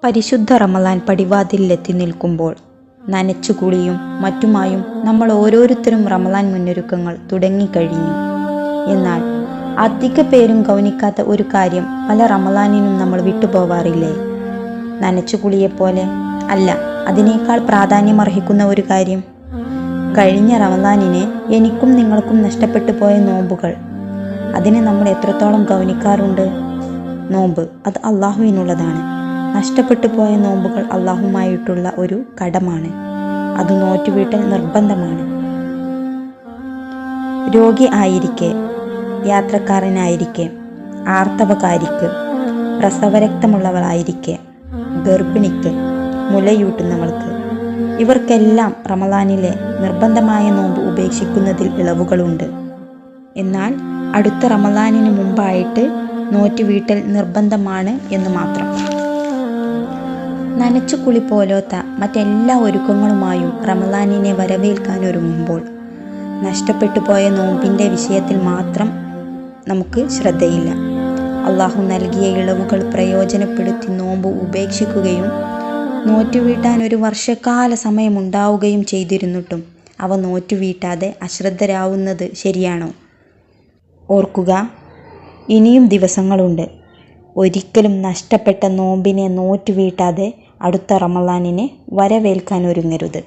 പരിശുദ്ധ റമളാൻ പടിവാതിലിലെത്തി നിൽക്കുമ്പോൾ നനച്ചുകുളിയും മറ്റുമായും നമ്മൾ ഓരോരുത്തരും റമളാൻ മുന്നൊരുക്കങ്ങൾ തുടങ്ങിക്കഴിഞ്ഞു. എന്നാൽ അധിക പേരും ഗൗനിക്കാത്ത ഒരു കാര്യം പല റമളാനിനും നമ്മൾ വിട്ടുപോവാറില്ലേ? നനച്ചുകുളിയെപ്പോലെ അല്ല, അതിനേക്കാൾ പ്രാധാന്യമർഹിക്കുന്ന ഒരു കാര്യം. കഴിഞ്ഞ റമളാനിനെ എനിക്കും നിങ്ങൾക്കും നഷ്ടപ്പെട്ടു പോയ നോമ്പുകൾ, അതിനെ നമ്മൾ എത്രത്തോളം ഗൗനിക്കാറുണ്ട്? നോമ്പ് അത് അള്ളാഹുവിനുള്ളതാണ്. നഷ്ടപ്പെട്ടു പോയ നോമ്പുകൾ അള്ളാഹുമായിട്ടുള്ള ഒരു കടമാണ്. അത് നോറ്റുവീട്ടൽ നിർബന്ധമാണ്. രോഗി ആയിരിക്കെ, യാത്രക്കാരനായിരിക്കെ, ആർത്തവകാരിക്ക്, പ്രസവരക്തമുള്ളവളായിരിക്കെ, ഗർഭിണിക്ക്, മുലയൂട്ടുന്നവൾക്ക്, ഇവർക്കെല്ലാം റമളാനിലെ നിർബന്ധമായ നോമ്പ് ഉപേക്ഷിക്കുന്നതിൽ ഇളവുകളുണ്ട്. എന്നാൽ അടുത്ത റമളാനിന് മുമ്പായിട്ട് നോറ്റുവീട്ടൽ നിർബന്ധമാണ് എന്ന് മാത്രം. നനച്ചുകുളി പോലത്തെ മറ്റെല്ലാ ഒരുക്കങ്ങളുമായും റമളാനിനെ വരവേൽക്കാനൊരുങ്ങുമ്പോൾ നഷ്ടപ്പെട്ടു പോയ നോമ്പിൻ്റെ വിഷയത്തിൽ മാത്രം നമുക്ക് ശ്രദ്ധയില്ല. അള്ളാഹു നൽകിയ ഇളവുകൾ പ്രയോജനപ്പെടുത്തി നോമ്പ് ഉപേക്ഷിക്കുകയും നോറ്റുവീട്ടാൻ ഒരു വർഷക്കാല സമയമുണ്ടാവുകയും ചെയ്തിരുന്നിട്ടും അവ നോറ്റുവീട്ടാതെ അശ്രദ്ധരാവുന്നത് ശരിയാണോ? ഓർക്കുക, ഇനിയും ദിവസങ്ങളുണ്ട്. ഒരിക്കലും നഷ്ടപ്പെട്ട നോമ്പിനെ നോറ്റുവീട്ടാതെ അടുത്ത റമളാനിനെ വരവേൽക്കാൻ ഒരുങ്ങരുത്.